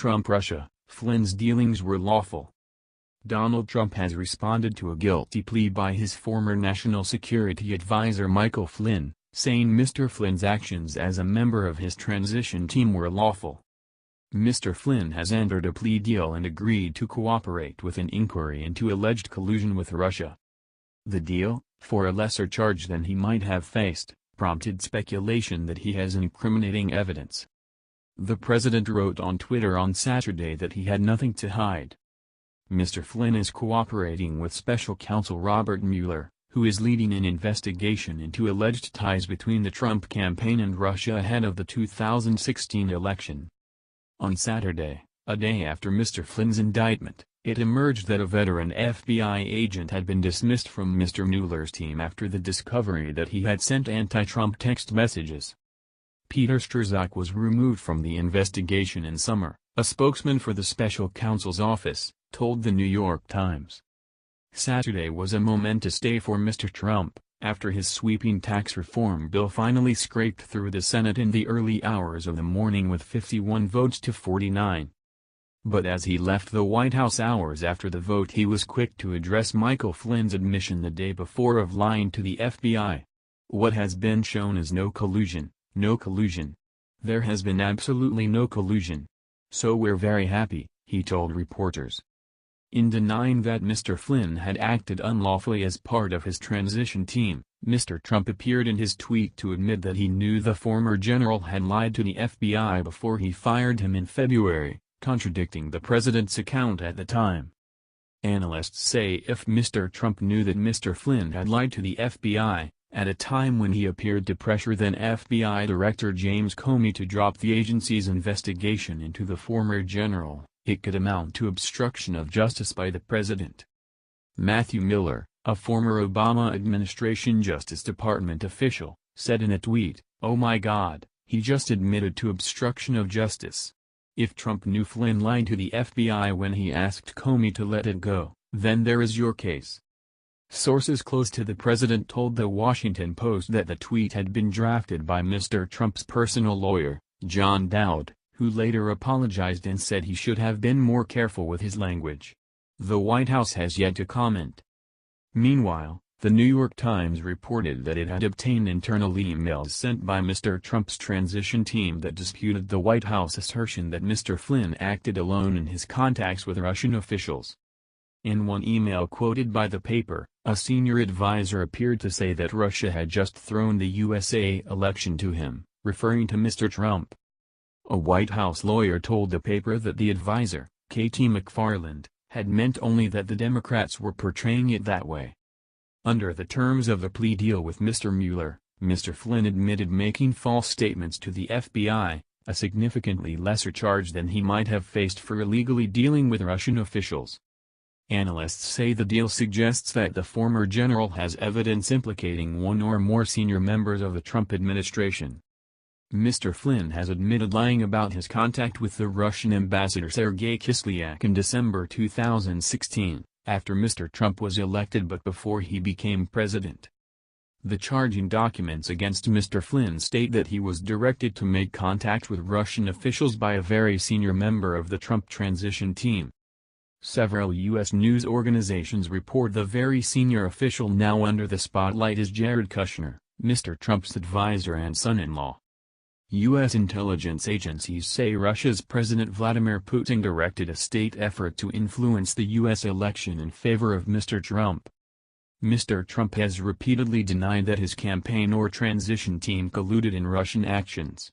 Trump-Russia, Flynn's dealings were lawful. Donald Trump has responded to a guilty plea by his former national security advisor Michael Flynn, saying Mr. Flynn's actions as a member of his transition team were lawful. Mr. Flynn has entered a plea deal and agreed to cooperate with an inquiry into alleged collusion with Russia. The deal, for a lesser charge than he might have faced, prompted speculation that he has incriminating evidence. The president wrote on Twitter on Saturday that he had nothing to hide. Mr. Flynn is cooperating with special counsel Robert Mueller, who is leading an investigation into alleged ties between the Trump campaign and Russia ahead of the 2016 election. On Saturday, a day after Mr. Flynn's indictment, it emerged that a veteran FBI agent had been dismissed from Mr. Mueller's team after the discovery that he had sent anti-Trump text messages. Peter Strzok was removed from the investigation in summer, a spokesman for the special counsel's office told the New York Times. Saturday was a momentous day for Mr. Trump, after his sweeping tax reform bill finally scraped through the Senate in the early hours of the morning with 51 votes to 49. But as he left the White House hours after the vote, he was quick to address Michael Flynn's admission the day before of lying to the FBI. "What has been shown is no collusion, no collusion. There has been absolutely no collusion. So we're very happy," he told reporters. In denying that Mr. Flynn had acted unlawfully as part of his transition team, Mr. Trump appeared in his tweet to admit that he knew the former general had lied to the FBI before he fired him in February, contradicting the president's account at the time. Analysts say if Mr. Trump knew that Mr. Flynn had lied to the FBI, at a time when he appeared to pressure then FBI Director James Comey to drop the agency's investigation into the former general, it could amount to obstruction of justice by the president. Matthew Miller, a former Obama administration Justice Department official, said in a tweet, "Oh my God, he just admitted to obstruction of justice. If Trump knew Flynn lied to the FBI when he asked Comey to let it go, then there is your case." Sources close to the president told The Washington Post that the tweet had been drafted by Mr. Trump's personal lawyer, John Dowd, who later apologized and said he should have been more careful with his language. The White House has yet to comment. Meanwhile, the New York Times reported that it had obtained internal emails sent by Mr. Trump's transition team that disputed the White House assertion that Mr. Flynn acted alone in his contacts with Russian officials. In one email quoted by the paper, a senior advisor appeared to say that Russia had just thrown the USA election to him, referring to Mr. Trump. A White House lawyer told the paper that the advisor, K.T. McFarland, had meant only that the Democrats were portraying it that way. Under the terms of the plea deal with Mr. Mueller, Mr. Flynn admitted making false statements to the FBI, a significantly lesser charge than he might have faced for illegally dealing with Russian officials. Analysts say the deal suggests that the former general has evidence implicating one or more senior members of the Trump administration. Mr. Flynn has admitted lying about his contact with the Russian ambassador Sergei Kislyak in December 2016, after Mr. Trump was elected but before he became president. The charging documents against Mr. Flynn state that he was directed to make contact with Russian officials by a very senior member of the Trump transition team. Several U.S. news organizations report the very senior official now under the spotlight is Jared Kushner, Mr. Trump's advisor and son-in-law. U.S. intelligence agencies say Russia's President Vladimir Putin directed a state effort to influence the U.S. election in favor of Mr. Trump. Mr. Trump has repeatedly denied that his campaign or transition team colluded in Russian actions.